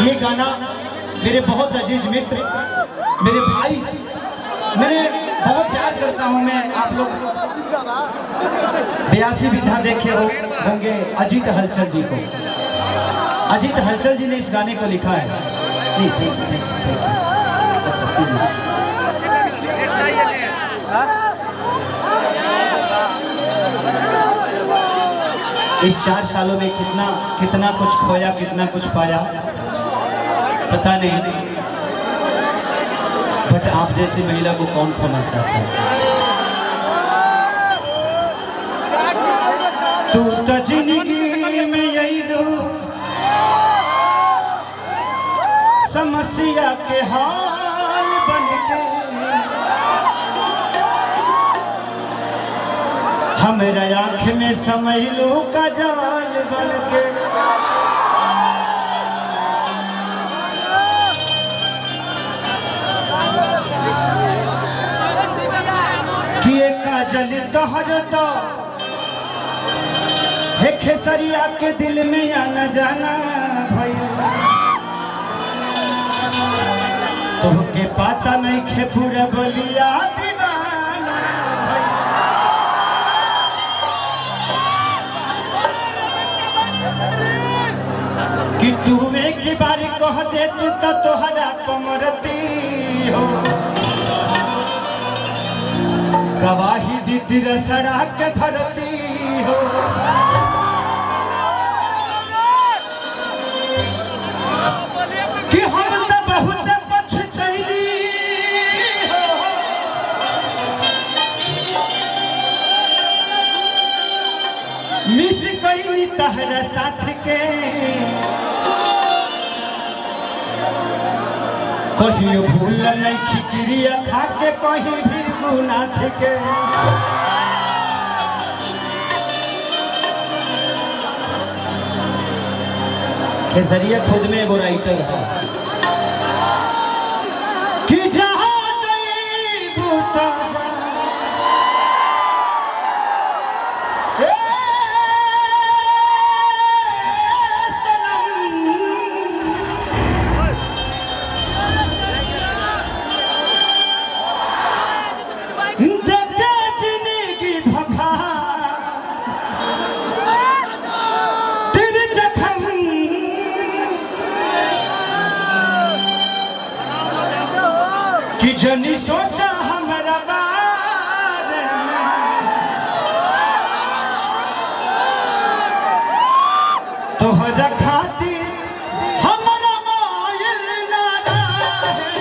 ये गाना मेरे बहुत अजीज मित्र, मेरे भाई, मेरे बहुत प्यार करता हूँ मैं। आप लोग 82 विधा देखे होंगे अजीत हलचल जी को। अजीत हलचल जी ने इस गाने को लिखा है। इस 4 सालों में कितना कुछ खोया, कितना कुछ पाया पता नहीं, बट आप जैसी महिला को कौन खोना चाहता है। तू तो जिंदगी में यही रो समस्या के हाल बन के, हमारा आँख में समझ का जाल बन के। किए काजल तोहर तो हे खेसरिया के दिल में आना जाना भैया, तोहके पता नहीं खे पूरा बलिया दीवाना कि तू एक बार कह दे तू तो तोहरा पमरती हो, गवाही दी तेरा सड़ा के धरती हो। कि हम तो बहुत पछतैली हो, मिस गई तहरा साथ के, कहियो भूल नहीं खिकिरिया खा के कहीं भी गुनाथ के। खेसरिया खुद में वो राइटर है कि जहाँ जईबू ताज़ा कि जनी सोचा हमारा बारे में, तोहरा खातिर हमारा मायल ना रहे।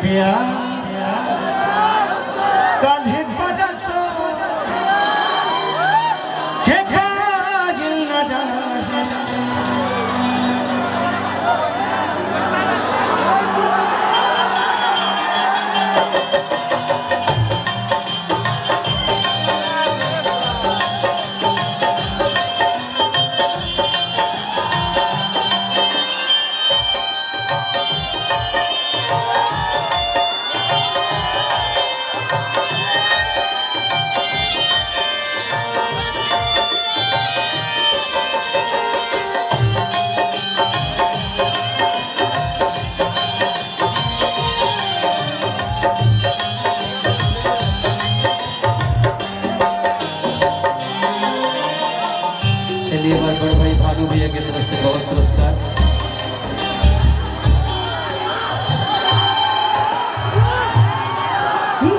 प्यार काल्हे बरसो के काजल न रहे। चलिए हमारे बड़े भाई भालू भैया की तरफ से बहुत पुरस्कार।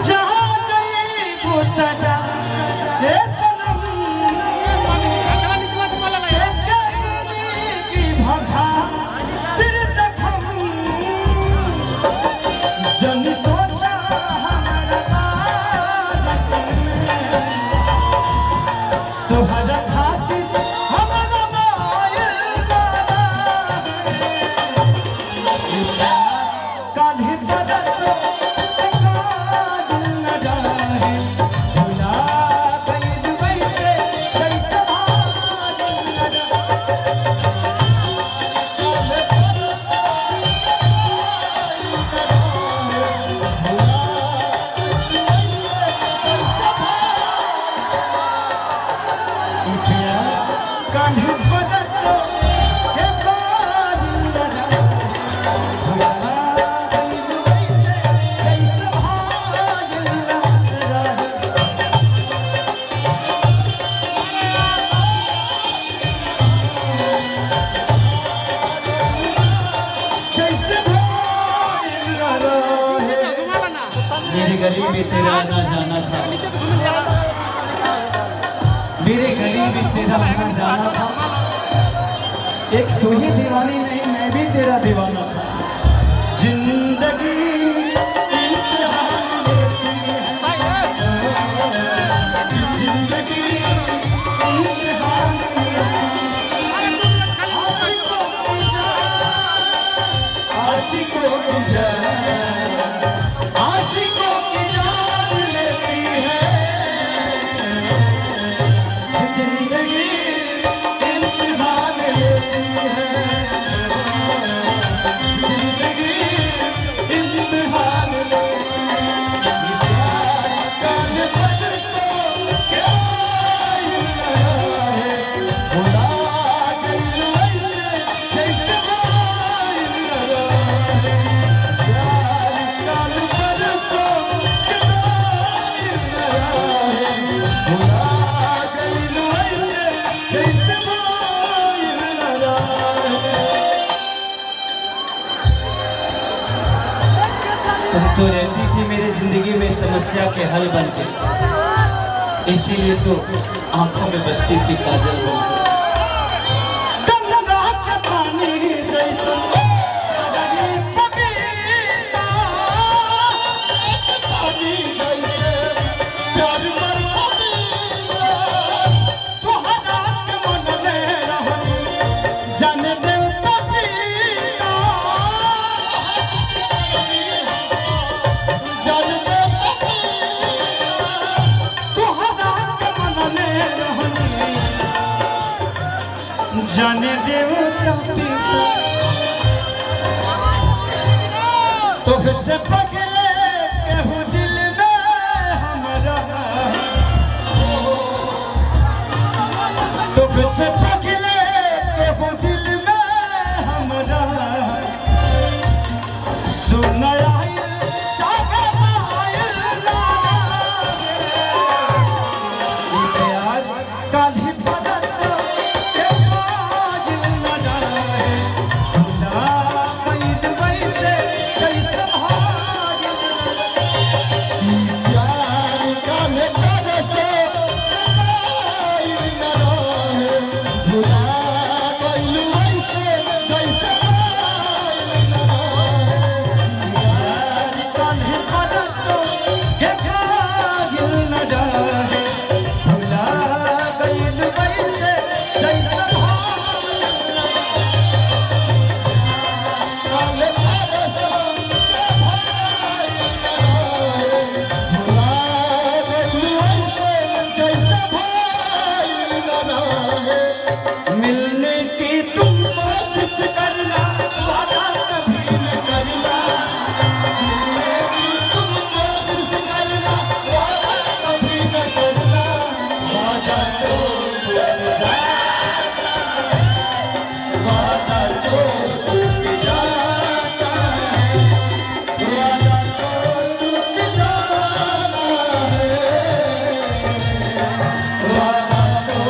जहाँ जईबू ताज़ा ए सनम, की भभा तेरे जख्म, जन सोचा हमारा बात में, तोहरा खातिर कान्हा बरसो के बादल मेरी गली में तेरा आना जाना था, मेरे गली में तेरा आना जाना था। एक तू ही दीवानी नहीं, मैं भी तेरा दीवाना था। जिंदगी इम्तिहान लेती है, जिंदगी इम्तिहान आशिकों की जान लेती है। जिंदगी इम्तिहान लेती है, जिंदगी इम्तिहान लेती है। कान बरसों के आइल रहा है, भुला गई वैसे जैसे आइल रहा है। कान बरसों के आइल रहा है, भुला गई वैसे जैसे आइल रहा है। तुम तो रहती थी मेरी जिंदगी में समस्या के हल बन के, इसीलिए तो आंखों में बसती थी काजल बन के। गंगा के पानी जैसा गगरी पपीता, पानी जैसे प्यार पर पपीता। तुहरा के मन में रहन जाने दे पपीता, जाने दे पपीता। तुहरा के मन में रहन जाने दे पपीता। तुझसे पगले कहूँ दिल में हमरा, तुझसे पगले कहूँ दिल में हमरा। सुन आइल चाहे आइल ना ये प्यार काल्हि बरसों के काजिल न जाए। भुला गई वैसे जैसे भागिल। प्यार काल्हि बरसों के काजिल न जाए, भुला गई वैसे जैसे भागिल न जाए। प्यार काल्हि बरसों के काजिल न जाए, भुला गई वैसे जैसे भागिल न जाए। मिलने की तुम कोशिश करना, वादा कभी न करना। मिलने की तुम कोशिश करना, वादा कभी न करना। वादा तो टूट जाता है, वादा तो टूट जाता है, वादा तो टूट जाता है, वादा तो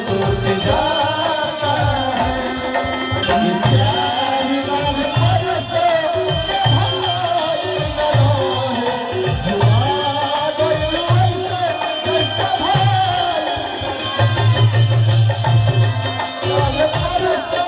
टूट जाता है। ये प्यार काल बरसों के भाई न रोए, भुला गई वैसे जैसे भाई। काल बरसों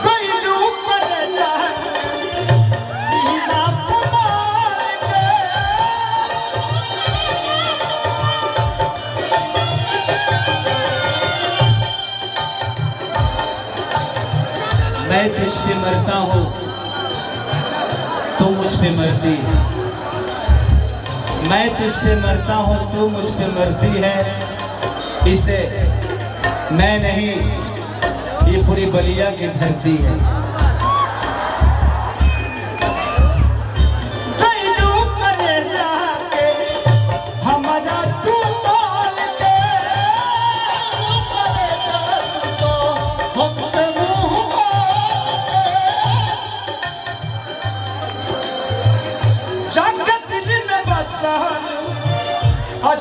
कोई लूप पर जाए सीना पुमार के। मैं तुझ पे मरता हूँ, तू मुझ पे मरती है। मैं तुझ पे मरता हूँ, तू मुझ पे मरती है। इसे मैं नहीं, ये पूरी बलिया की धरती है।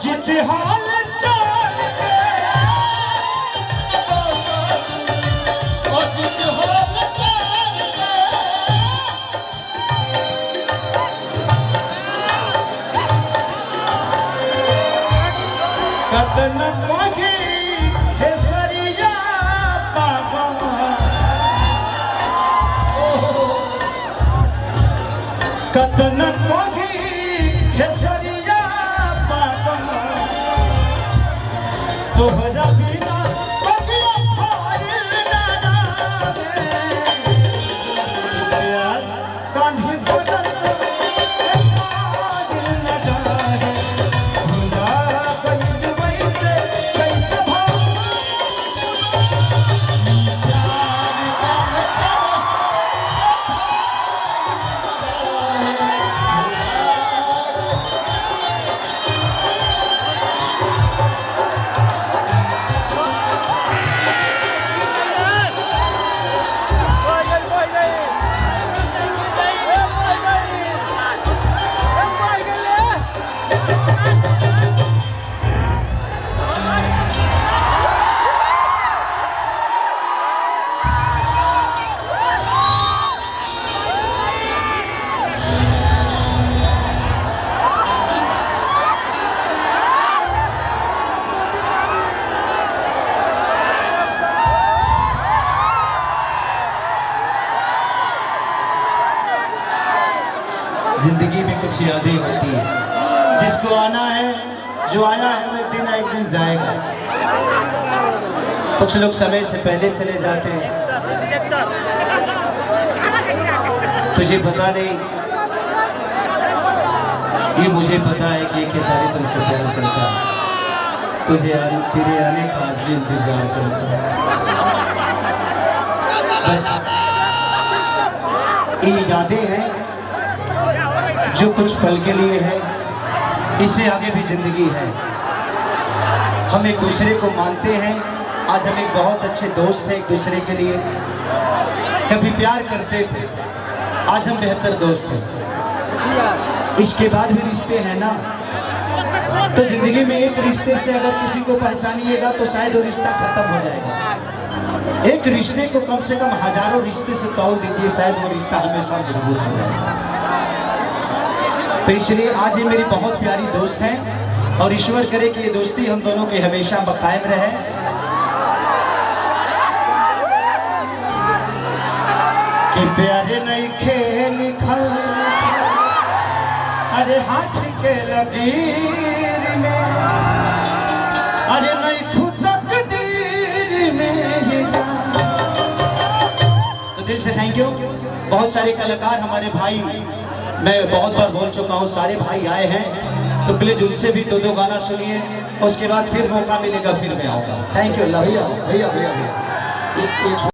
अजित हाल चाल के अजित हाल चाल के कतन मांगी केसरिया बाबा कतन मांगी केसरिया बाबा तोहरा बिना कभियो फाइल ना लागे प्यार कान्ही बदल पागल न जाए भुला गइल वैसे कैसे भाव जिंदगी में कुछ यादें होती है, जिसको आना है, जो आया है वो एक दिन ना एक दिन जाएगा। कुछ लोग समय से पहले चले जाते हैं, तुझे पता नहीं, ये मुझे पता है कि ये सारे तुमसे प्यार करता है, तेरे आने का आज भी इंतजार करता है। ये यादें हैं जो कुछ पल के लिए है, इससे आगे भी जिंदगी है। हम एक दूसरे को मानते हैं, आज हम एक बहुत अच्छे दोस्त हैं एक दूसरे के लिए, कभी प्यार करते थे, आज हम बेहतर दोस्त हैं। इसके बाद भी रिश्ते हैं ना, तो जिंदगी में एक रिश्ते से अगर किसी को पहचानिएगा तो शायद वो रिश्ता खत्म हो जाएगा। एक रिश्ते को कम से कम हजारों रिश्ते से तौल दीजिए, शायद वो रिश्ता हमेशा मजबूत हो जाएगा। तो इसलिए आज ये मेरी बहुत प्यारी दोस्त हैं और ईश्वर करे कि ये दोस्ती हम दोनों की हमेशा कायम रहे। कि प्यारे नहीं खेल लिखल अरे हाथ के लकीर में, अरे नहीं खुद तकदीर में ये जान। तो दिल से थैंक यू। बहुत सारे कलाकार हमारे भाई, मैं बहुत बार बोल चुका हूँ, सारे भाई आए हैं, तो प्लीज उनसे भी दो गाना सुनिए, उसके बाद फिर मौका मिलेगा फिर मैं आऊँगा। Thank you. भैया भैया भैया भैया